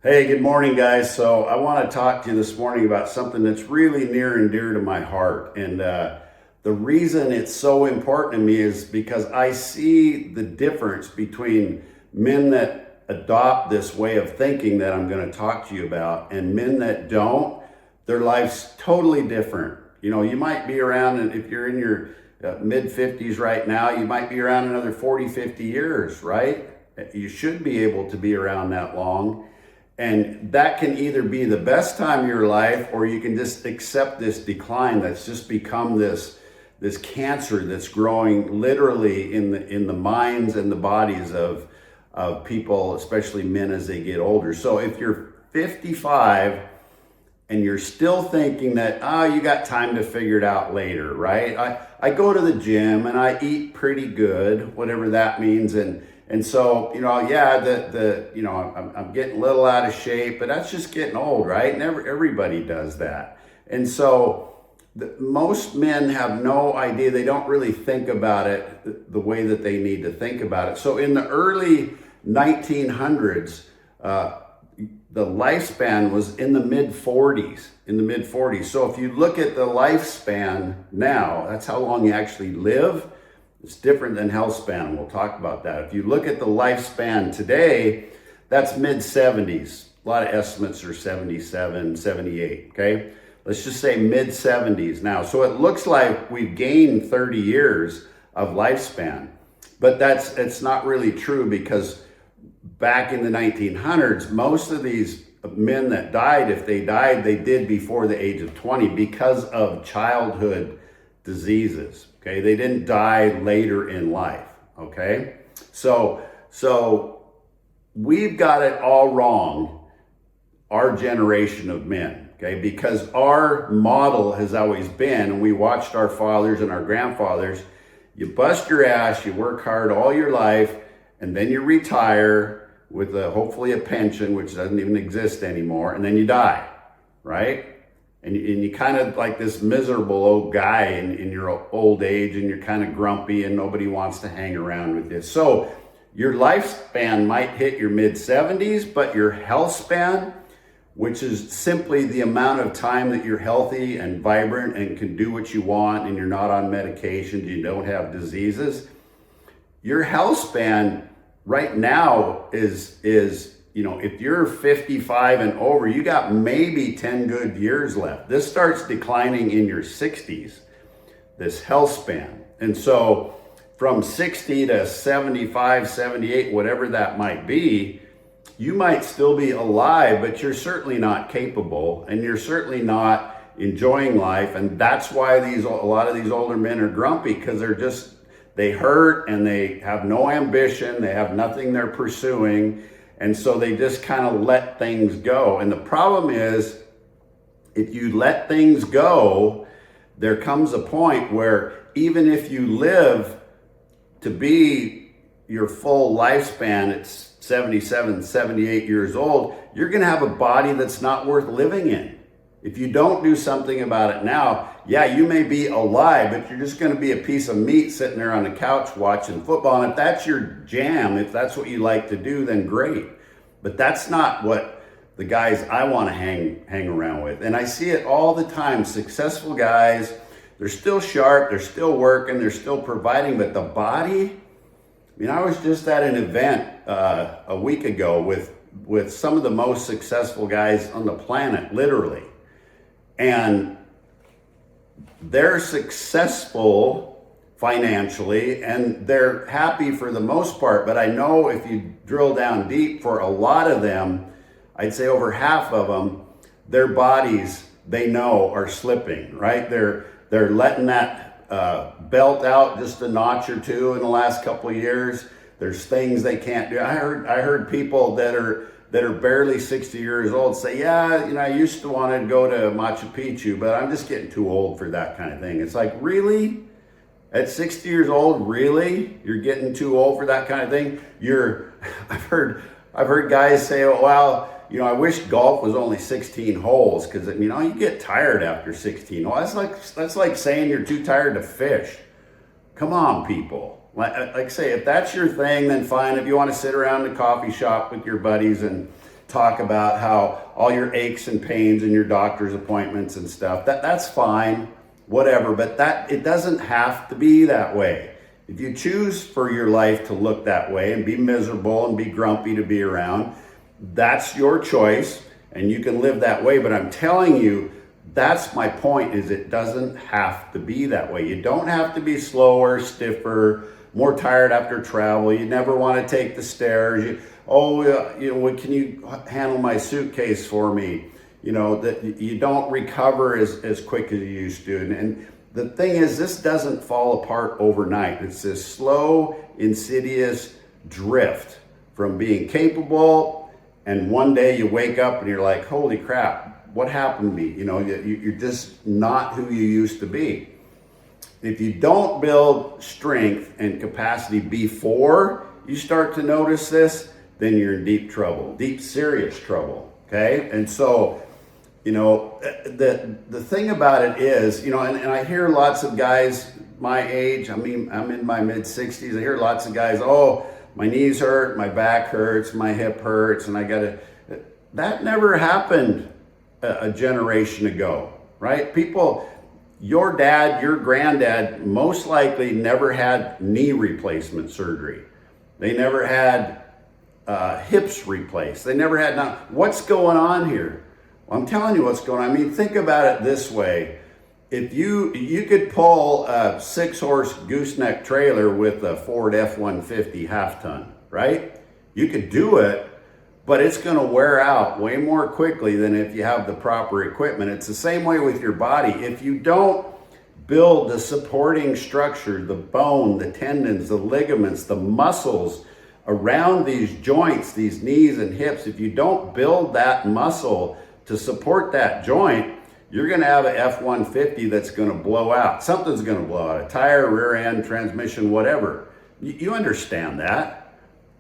Hey, good morning, guys. So I want to talk to you this morning about something that's really near and dear to my heart. And the reason it's so important to me is because I see the difference between men that adopt this way of thinking that I'm going to talk to you about and men that don't. Their life's totally different. You know, you might be around, and if you're in your mid 50s right now, you might be around another 40, 50 years, right? You should be able to be around that long. And that can either be the best time of your life, or you can just accept this decline that's just become this cancer that's growing literally in the minds and the bodies of people, especially men as they get older. So if you're 55 and you're still thinking that, you got time to figure it out later, right? I go to the gym and I eat pretty good, whatever that means. And so, I'm getting a little out of shape, but that's just getting old, right? And everybody does that. And so most men have no idea. They don't really think about it the way that they need to think about it. So in the early 1900s, the lifespan was in the mid 40s. So if you look at the lifespan now, that's how long you actually live. It's different than healthspan. We'll talk about that. If you look at the lifespan today, that's mid 70s. A lot of estimates are 77, 78, okay? Let's just say mid 70s now. So it looks like we've gained 30 years of lifespan, but it's not really true, because back in the 1900s, most of these men that died, if they died, they did before the age of 20 because of childhood diseases. Okay, they didn't die later in life. Okay, so we've got it all wrong, our generation of men. Okay, because our model has always been, and we watched our fathers and our grandfathers, you bust your ass, you work hard all your life, and then you retire with hopefully a pension, which doesn't even exist anymore, and then you die, right? And you kind of like this miserable old guy in your old age, and you're kind of grumpy and nobody wants to hang around with you. So your lifespan might hit your mid 70s, but your health span, which is simply the amount of time that you're healthy and vibrant and can do what you want and you're not on medications, you don't have diseases, your health span right now is if you're 55 and over, you got maybe 10 good years left. This starts declining in your 60s, this health span. And so from 60 to 75, 78, whatever that might be, you might still be alive, but you're certainly not capable, and you're certainly not enjoying life. And that's why a lot of these older men are grumpy, because they hurt and they have no ambition, they have nothing they're pursuing. And so they just kind of let things go. And the problem is, if you let things go, there comes a point where even if you live to be your full lifespan, it's 77, 78 years old, you're going to have a body that's not worth living in. If you don't do something about it now, you may be alive, but you're just going to be a piece of meat sitting there on the couch watching football. And if that's your jam, if that's what you like to do, then great. But that's not what the guys I want to hang around with. And I see it all the time. Successful guys, they're still sharp, they're still working, they're still providing, but the body, I was just at an event a week ago with some of the most successful guys on the planet, literally. And they're successful financially and they're happy for the most part. But I know if you drill down deep, for a lot of them, I'd say over half of them, their bodies, they know, are slipping, right? They're letting that belt out just a notch or two in the last couple of years. There's things they can't do. I heard people that are barely 60 years old say, I used to want to go to Machu Picchu, but I'm just getting too old for that kind of thing. It's like, really? At 60 years old, really? You're getting too old for that kind of thing? I've heard guys say, I wish golf was only 16 holes, because you get tired after 16 holes. That's like saying you're too tired to fish. Come on, people. Like I say, if that's your thing, then fine. If you want to sit around the coffee shop with your buddies and talk about how all your aches and pains and your doctor's appointments and stuff, that's fine, whatever, but it doesn't have to be that way. If you choose for your life to look that way and be miserable and be grumpy to be around, that's your choice and you can live that way. But I'm telling you, that's my point, is it doesn't have to be that way. You don't have to be slower, stiffer, more tired after travel. You never want to take the stairs. Can you handle my suitcase for me? That you don't recover as quick as you used to. And the thing is, this doesn't fall apart overnight. It's this slow, insidious drift from being capable, and one day you wake up and you're like, holy crap, what happened to me? You're just not who you used to be. If you don't build strength and capacity before you start to notice this, then you're in deep trouble, deep, serious trouble, okay? And so, the thing about it is, and I hear lots of guys my age, I'm in my mid 60s, I hear lots of guys, oh, my knees hurt, my back hurts, my hip hurts, and that never happened a generation ago, right? People, your dad, your granddad most likely never had knee replacement surgery. They never had hips replaced. They never had, what's going on here? Well, I'm telling you what's going on. Think about it this way. If you could pull a 6-horse gooseneck trailer with a Ford F-150 half-ton, right? You could do it, but it's going to wear out way more quickly than if you have the proper equipment. It's the same way with your body. If you don't build the supporting structure, the bone, the tendons, the ligaments, the muscles around these joints, these knees and hips, if you don't build that muscle to support that joint, you're going to have an F-150 that's going to blow out. Something's going to blow out, a tire, rear end, transmission, whatever. You understand that,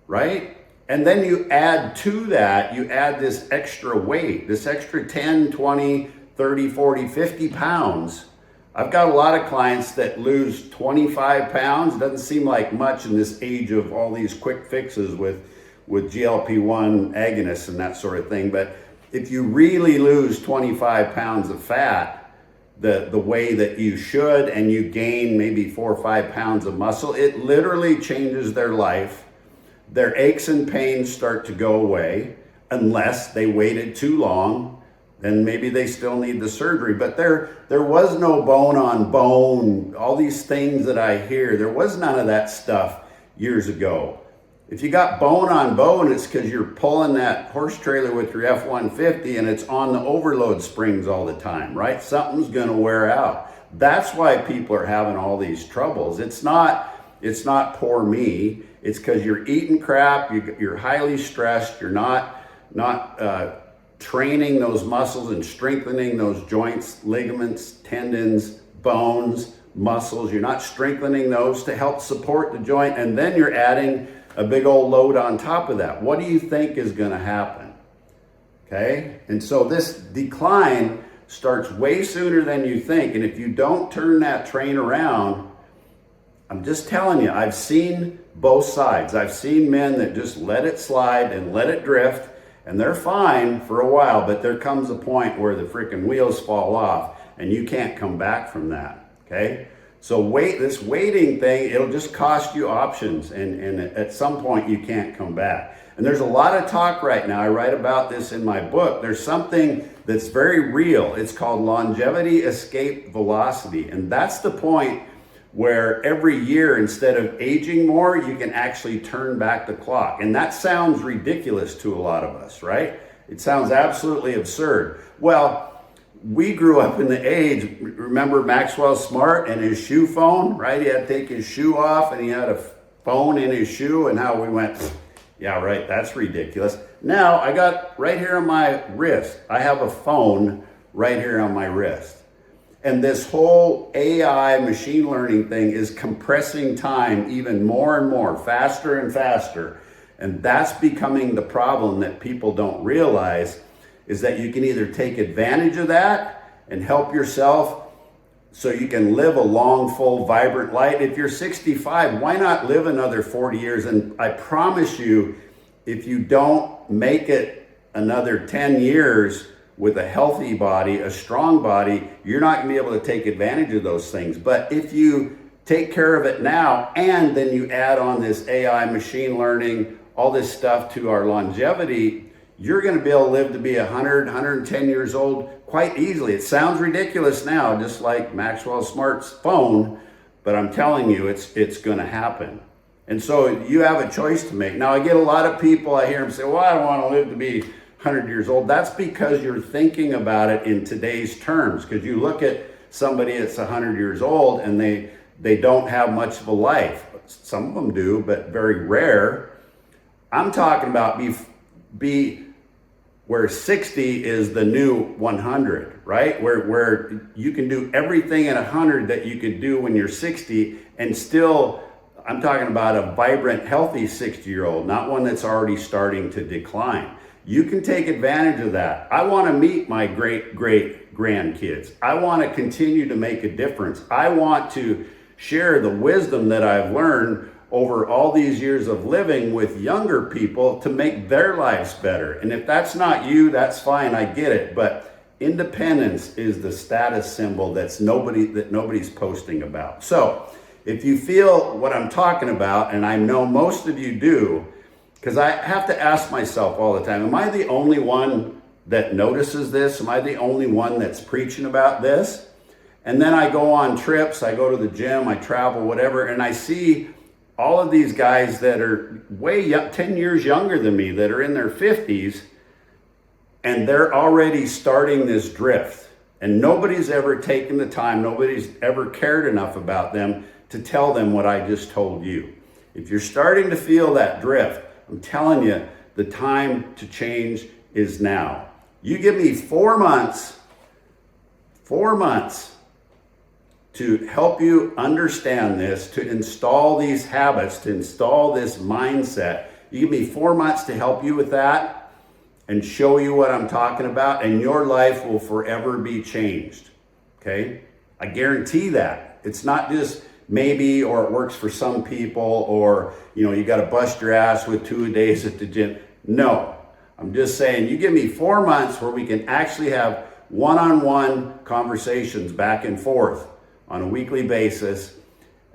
right? And then you add to that, you add this extra weight, this extra 10, 20, 30, 40, 50 pounds. I've got a lot of clients that lose 25 pounds. Doesn't seem like much in this age of all these quick fixes with GLP-1 agonists and that sort of thing. But if you really lose 25 pounds of fat the way that you should, and you gain maybe 4 or 5 pounds of muscle, it literally changes their life. Their aches and pains start to go away, unless they waited too long. Then maybe they still need the surgery. But there was no bone on bone, all these things that I hear. There was none of that stuff years ago. If you got bone on bone, it's because you're pulling that horse trailer with your F-150 and it's on the overload springs all the time, right? Something's going to wear out. That's why people are having all these troubles. It's not poor me. It's because you're eating crap. You're highly stressed. You're not training those muscles and strengthening those joints, ligaments, tendons, bones, muscles. You're not strengthening those to help support the joint, and then you're adding a big old load on top of that. What do you think is going to happen? Okay? And so this decline starts way sooner than you think, and if you don't turn that train around, I'm just telling you, I've seen both sides. I've seen men that just let it slide and let it drift, and they're fine for a while, but there comes a point where the freaking wheels fall off and you can't come back from that, okay? So this waiting thing, it'll just cost you options, and at some point you can't come back. And there's a lot of talk right now, I write about this in my book, there's something that's very real. It's called longevity escape velocity, and that's the point where every year, instead of aging more, you can actually turn back the clock. And that sounds ridiculous to a lot of us, right? It sounds absolutely absurd. Well, we grew up in the age, remember Maxwell Smart and his shoe phone, right? He had to take his shoe off and he had a phone in his shoe, and how we went, yeah, right, that's ridiculous. Now, I got right here on my wrist, I have a phone right here on my wrist. And this whole AI machine learning thing is compressing time even more and more, faster and faster. And that's becoming the problem that people don't realize, is that you can either take advantage of that and help yourself so you can live a long, full, vibrant life. If you're 65, why not live another 40 years? And I promise you, if you don't make it another 10 years with a healthy body, a strong body, you're not going to be able to take advantage of those things. But if you take care of it now, and then you add on this AI, machine learning, all this stuff to our longevity, you're going to be able to live to be 100, 110 years old quite easily. It sounds ridiculous now, just like Maxwell Smart's phone, but I'm telling you, it's going to happen. And so you have a choice to make. Now, I get a lot of people, I hear them say, well, I don't want to live to be 100 years old. That's because you're thinking about it in today's terms, because you look at somebody that's 100 years old and they don't have much of a life. Some of them do, but very rare. I'm talking about be where 60 is the new 100, right? Where you can do everything at 100 that you could do when you're 60, and still, I'm talking about a vibrant, healthy 60-year-old, not one that's already starting to decline. You can take advantage of that. I want to meet my great grandkids. I want to continue to make a difference. I want to share the wisdom that I've learned over all these years of living with younger people to make their lives better. And if that's not you, that's fine, I get it. But independence is the status symbol that nobody's posting about. So if you feel what I'm talking about, and I know most of you do, because I have to ask myself all the time, am I the only one that notices this? Am I the only one that's preaching about this? And then I go on trips, I go to the gym, I travel, whatever, and I see all of these guys that are way young, 10 years younger than me, that are in their 50s, and they're already starting this drift. And nobody's ever taken the time, nobody's ever cared enough about them to tell them what I just told you. If you're starting to feel that drift, I'm telling you, the time to change is now. You give me 4 months to help you understand this, to install these habits, to install this mindset. You give me 4 months to help you with that and show you what I'm talking about, and your life will forever be changed, okay? I guarantee that. It's not just maybe, or it works for some people, or you got to bust your ass with 2 days at the gym. No, I'm just saying, you give me 4 months where we can actually have one-on-one conversations back and forth on a weekly basis,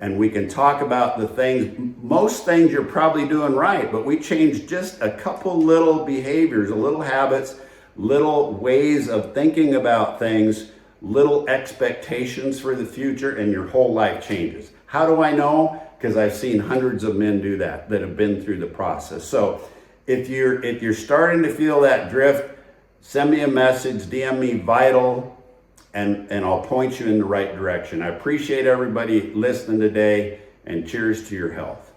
and we can talk about the things, most things you're probably doing right, but we change just a couple little behaviors, little habits, little ways of thinking about things, little expectations for the future, and your whole life changes. How do I know? Because I've seen hundreds of men do that have been through the process. So if you're starting to feel that drift, send me a message, DM me Vital, and I'll point you in the right direction. I appreciate everybody listening today, and cheers to your health.